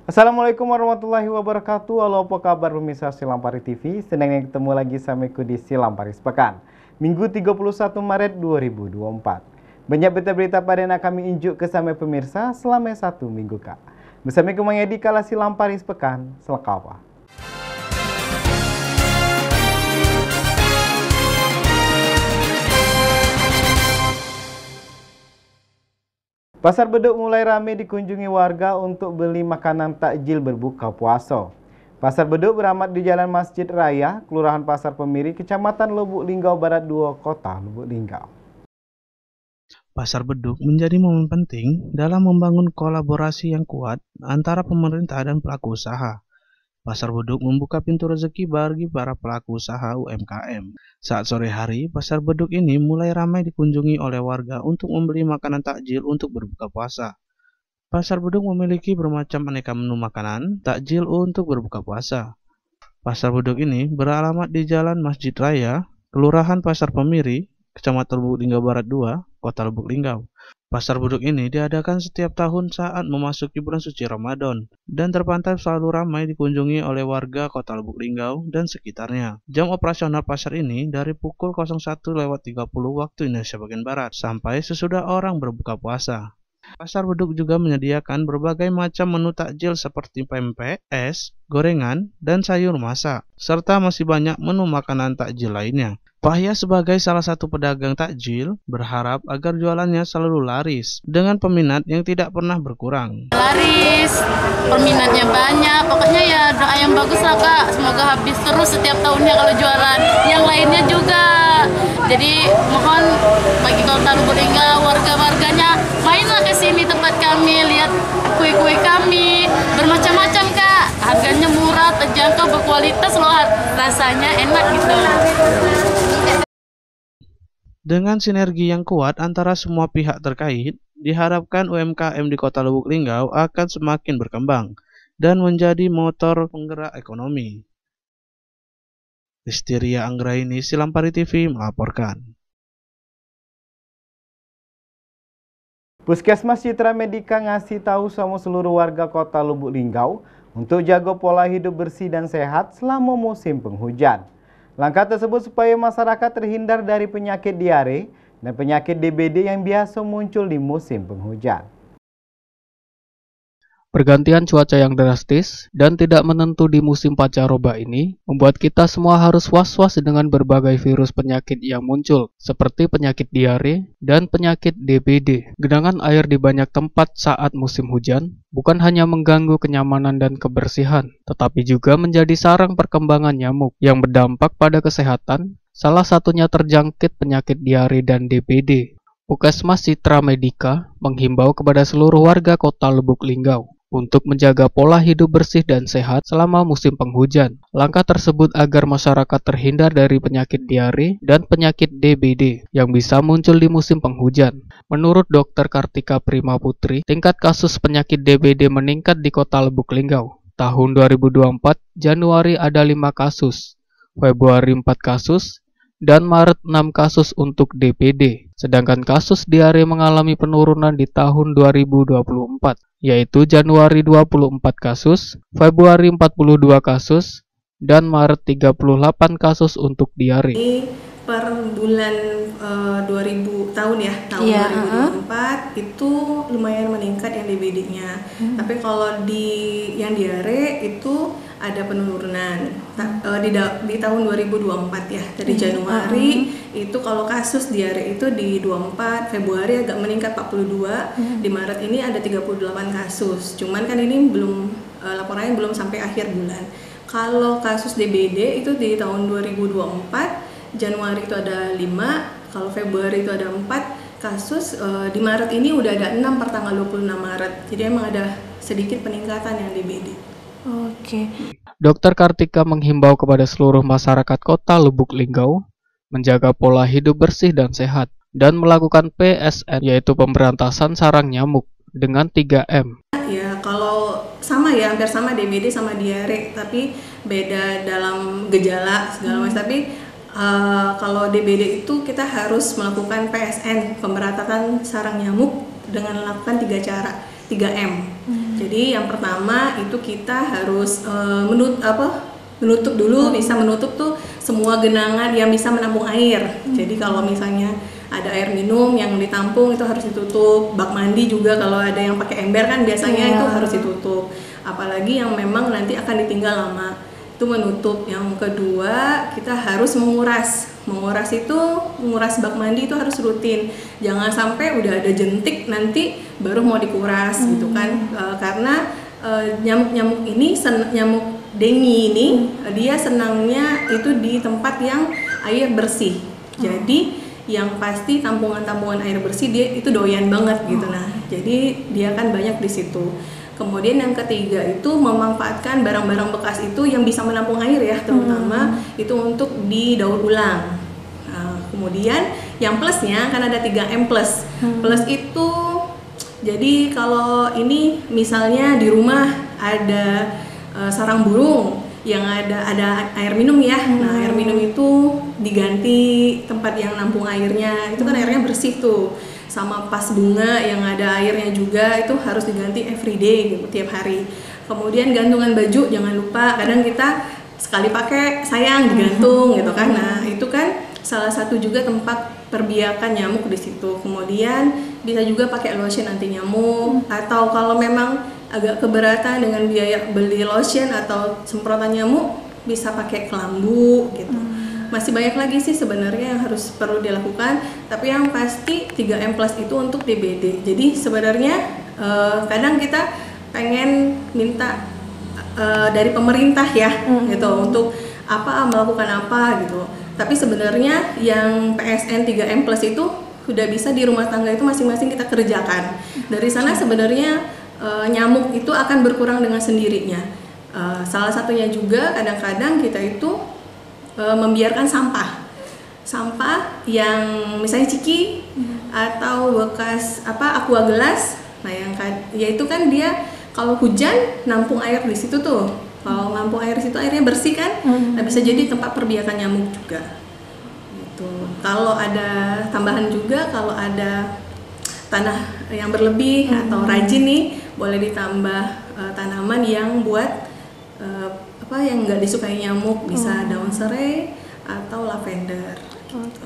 Assalamualaikum warahmatullahi wabarakatuh. Halo, apa kabar pemirsa Silampari TV? Senang ketemu lagi sama aku di Silampari Sepekan, Minggu 31 Maret 2024. Banyak berita-berita pada yang kami injuk ke sama pemirsa selama satu minggu kak. Bersama aku Mang Edi kala Silampari Sepekan, selengkapnya. Pasar Beduk mulai ramai dikunjungi warga untuk beli makanan takjil berbuka puasa. Pasar Beduk beramat di Jalan Masjid Raya, Kelurahan Pasar Pemiri, Kecamatan Lubuk Linggau Barat 2, Kota Lubuk Linggau. Pasar Beduk menjadi momen penting dalam membangun kolaborasi yang kuat antara pemerintah dan pelaku usaha. Pasar Beduk membuka pintu rezeki bagi para pelaku usaha UMKM. Saat sore hari, Pasar Beduk ini mulai ramai dikunjungi oleh warga untuk membeli makanan takjil untuk berbuka puasa. Pasar Beduk memiliki bermacam aneka menu makanan takjil untuk berbuka puasa. Pasar Beduk ini beralamat di Jalan Masjid Raya, Kelurahan Pasar Pemiri, Kecamatan Lubuk Linggau Barat 2, Kota Lubuk Linggau. Pasar Beduk ini diadakan setiap tahun saat memasuki bulan suci Ramadan dan terpantau selalu ramai dikunjungi oleh warga Kota Lubuk Linggau dan sekitarnya. Jam operasional pasar ini dari pukul 01.30 waktu Indonesia bagian Barat sampai sesudah orang berbuka puasa. Pasar Beduk juga menyediakan berbagai macam menu takjil seperti pempek, es, gorengan, dan sayur masak, serta masih banyak menu makanan takjil lainnya. Pahya sebagai salah satu pedagang takjil berharap agar jualannya selalu laris dengan peminat yang tidak pernah berkurang. Laris, peminatnya banyak, pokoknya ya doa yang bagus lah kak, semoga habis terus setiap tahunnya kalau jualan. Yang lainnya juga, jadi mohon bagi Kota Lubuk Linggau, warga-warganya mainlah ke sini tempat kami, lihat kue-kue kami, bermacam-macam kak, harganya murah, terjangkau, berkualitas loh, rasanya enak gitu. Dengan sinergi yang kuat antara semua pihak terkait, diharapkan UMKM di Kota Lubuk Linggau akan semakin berkembang dan menjadi motor penggerak ekonomi. Listeria Anggraini, Silampari TV melaporkan. Puskesmas Citra Medika ngasih tahu sama seluruh warga Kota Lubuk Linggau untuk jaga pola hidup bersih dan sehat selama musim penghujan. Langkah tersebut supaya masyarakat terhindar dari penyakit diare dan penyakit DBD yang biasa muncul di musim penghujan. Pergantian cuaca yang drastis dan tidak menentu di musim pancaroba ini membuat kita semua harus was-was dengan berbagai virus penyakit yang muncul, seperti penyakit diare dan penyakit DBD. Genangan air di banyak tempat saat musim hujan bukan hanya mengganggu kenyamanan dan kebersihan, tetapi juga menjadi sarang perkembangan nyamuk yang berdampak pada kesehatan, salah satunya terjangkit penyakit diare dan DBD. Puskesmas Citra Medika menghimbau kepada seluruh warga Kota Lubuk Linggau untuk menjaga pola hidup bersih dan sehat selama musim penghujan. Langkah tersebut agar masyarakat terhindar dari penyakit diare dan penyakit DBD yang bisa muncul di musim penghujan. Menurut Dr. Kartika Prima Putri, tingkat kasus penyakit DBD meningkat di Kota Lubuk Linggau. Tahun 2024, Januari ada 5 kasus, Februari 4 kasus, dan Maret 6 kasus untuk DBD. Sedangkan kasus diare mengalami penurunan di tahun 2024, yaitu Januari 24 kasus, Februari 42 kasus, dan Maret 38 kasus untuk diare. Ini per bulan 2000 tahun ya, tahun 2024 itu lumayan meningkat yang DBD-nya. Tapi kalau di yang diare itu ada penurunan di tahun 2024 ya, dari Januari itu kalau kasus diare itu di 24, Februari agak meningkat 42, di Maret ini ada 38 kasus. Cuman kan ini belum laporannya belum sampai akhir bulan. Kalau kasus DBD itu di tahun 2024, Januari itu ada 5, kalau Februari itu ada 4 kasus, di Maret ini udah ada 6 per tanggal 26 Maret. Jadi emang ada sedikit peningkatan yang DBD. Oke. Dr. Kartika menghimbau kepada seluruh masyarakat Kota Lubuk Linggau menjaga pola hidup bersih dan sehat dan melakukan PSN, yaitu pemberantasan sarang nyamuk dengan 3M. Ya, kalau sama ya, hampir sama DBD sama diare, tapi beda dalam gejala segala macam. Tapi kalau DBD itu kita harus melakukan PSN, pemberantasan sarang nyamuk, dengan melakukan 3 cara, 3M. Jadi yang pertama itu kita harus menutup dulu, bisa menutup tuh semua genangan yang bisa menampung air. Jadi kalau misalnya ada air minum yang ditampung itu harus ditutup. Bak mandi juga kalau ada yang pakai ember kan biasanya itu harus ditutup. Apalagi yang memang nanti akan ditinggal lama, itu menutup. Yang kedua, kita harus menguras. Menguras bak mandi itu harus rutin. Jangan sampai udah ada jentik nanti baru mau dikuras gitu kan. Karena nyamuk-nyamuk ini, nyamuk dengue ini, dia senangnya itu di tempat yang air bersih. Jadi yang pasti tampungan-tampungan air bersih dia itu doyan banget gitu. Nah, jadi dia kan banyak di situ. Kemudian yang ketiga itu memanfaatkan barang-barang bekas itu yang bisa menampung air ya, terutama itu untuk didaur ulang. Nah, kemudian yang plusnya kan ada 3M plus. Plus itu jadi kalau ini misalnya di rumah ada sarang burung yang ada air minum ya. Nah, air minum itu diganti tempat yang nampung airnya. Itu kan airnya bersih tuh. Sama pas bunga yang ada airnya juga itu harus diganti everyday gitu, tiap hari. Kemudian gantungan baju jangan lupa, kadang kita sekali pakai sayang digantung gitu kan. Nah, itu kan salah satu juga tempat perbiakan nyamuk di situ. Kemudian bisa juga pakai lotion anti nyamuk, atau kalau memang agak keberatan dengan biaya beli lotion atau semprotan nyamuk bisa pakai kelambu gitu. Masih banyak lagi sih sebenarnya yang harus perlu dilakukan, tapi yang pasti 3M plus itu untuk DBD. Jadi sebenarnya kadang kita pengen minta dari pemerintah ya gitu untuk melakukan apa gitu. Tapi sebenarnya yang PSN 3M plus itu sudah bisa di rumah tangga itu masing-masing kita kerjakan. Dari sana sebenarnya nyamuk itu akan berkurang dengan sendirinya. Salah satunya juga kadang-kadang kita itu membiarkan sampah yang misalnya ciki atau bekas aqua gelas. Nah, yaitu kan dia kalau hujan nampung air di situ tuh. Kalau nampung air di situ airnya bersih kan, nah bisa jadi tempat perbiakan nyamuk juga. Gitu. Kalau ada tambahan juga, kalau ada tanah yang berlebih atau rajin nih, boleh ditambah tanaman yang buat yang nggak disukai nyamuk, bisa daun serai atau lavender gitu.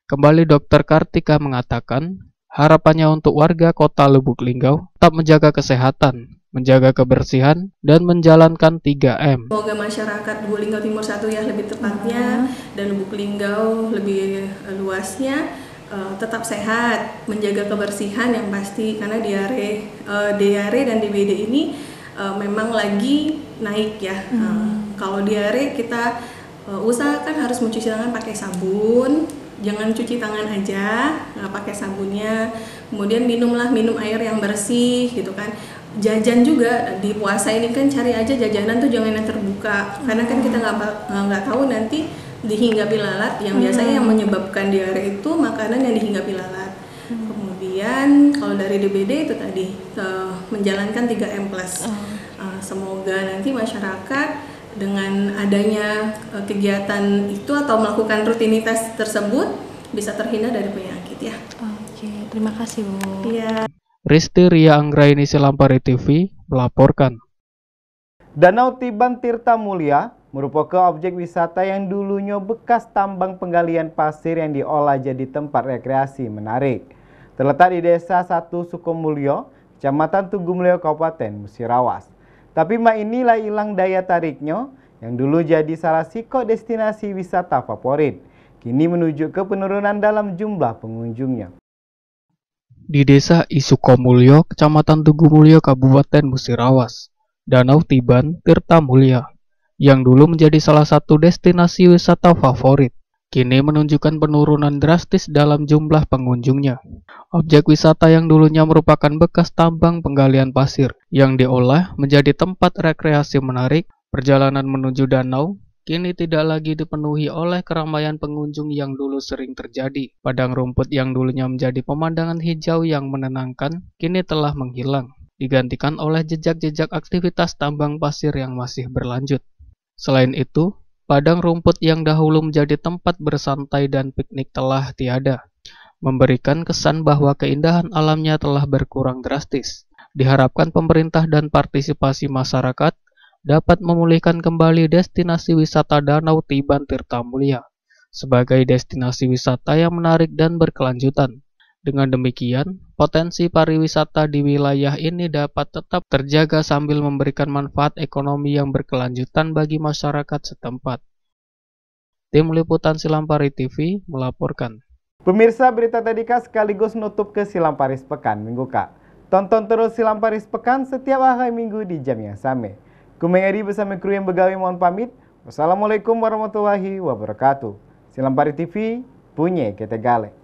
Kembali Dr. Kartika mengatakan, harapannya untuk warga kota Lubuk Linggau tetap menjaga kesehatan, menjaga kebersihan, dan menjalankan 3M. Semoga masyarakat Lubuk Linggau Timur 1 ya lebih tepatnya, dan Lubuk Linggau lebih luasnya tetap sehat, menjaga kebersihan yang pasti, karena diare dan DBD ini memang lagi naik ya. Kalau diare kita usahakan harus mencuci tangan pakai sabun, jangan cuci tangan aja nggak pakai sabunnya. Kemudian minum air yang bersih gitu kan. Jajan juga di puasa ini kan cari aja jajanan tuh jangan yang terbuka, karena kan kita nggak tahu nanti dihinggapi lalat. Yang biasanya yang menyebabkan diare itu makanan yang dihinggapi lalat. Kemudian kalau dari DBD itu tadi menjalankan 3M plus. Semoga nanti masyarakat dengan adanya kegiatan itu atau melakukan rutinitas tersebut bisa terhindar dari penyakit ya. Oke, terima kasih Bu. Iya. Risti Ria Anggraini Silampari TV melaporkan. Danau Tiban Tirta Mulia merupakan objek wisata yang dulunya bekas tambang penggalian pasir yang diolah jadi tempat rekreasi menarik. Terletak di Desa 1 Sukomulyo, Kecamatan Tugumulyo, Kabupaten Musirawas. Tapi inilah hilang daya tariknya yang dulu jadi salah satu destinasi wisata favorit. Kini menuju ke penurunan dalam jumlah pengunjungnya. Di Desa Isukomulyo, Kecamatan Tugumulyo, Kabupaten Musirawas, Danau Tiban Tirta Mulia, yang dulu menjadi salah satu destinasi wisata favorit, kini menunjukkan penurunan drastis dalam jumlah pengunjungnya. Objek wisata yang dulunya merupakan bekas tambang penggalian pasir yang diolah menjadi tempat rekreasi menarik, perjalanan menuju danau kini tidak lagi dipenuhi oleh keramaian pengunjung yang dulu sering terjadi. Padang rumput yang dulunya menjadi pemandangan hijau yang menenangkan kini telah menghilang, digantikan oleh jejak-jejak aktivitas tambang pasir yang masih berlanjut. Selain itu, padang rumput yang dahulu menjadi tempat bersantai dan piknik telah tiada, memberikan kesan bahwa keindahan alamnya telah berkurang drastis. Diharapkan pemerintah dan partisipasi masyarakat dapat memulihkan kembali destinasi wisata Danau Tiban Tirtamulia sebagai destinasi wisata yang menarik dan berkelanjutan. Dengan demikian, potensi pariwisata di wilayah ini dapat tetap terjaga sambil memberikan manfaat ekonomi yang berkelanjutan bagi masyarakat setempat. Tim Liputan Silampari TV melaporkan. Pemirsa, berita tadi Kak sekaligus nutup ke Silamparis Pekan Minggu Kak. Tonton terus Silamparis Pekan setiap hari Minggu di jam yang sama. Kumeng Edi bersama kru yang begawe mohon pamit. Wassalamualaikum warahmatullahi wabarakatuh. Silampari TV punya kita gale.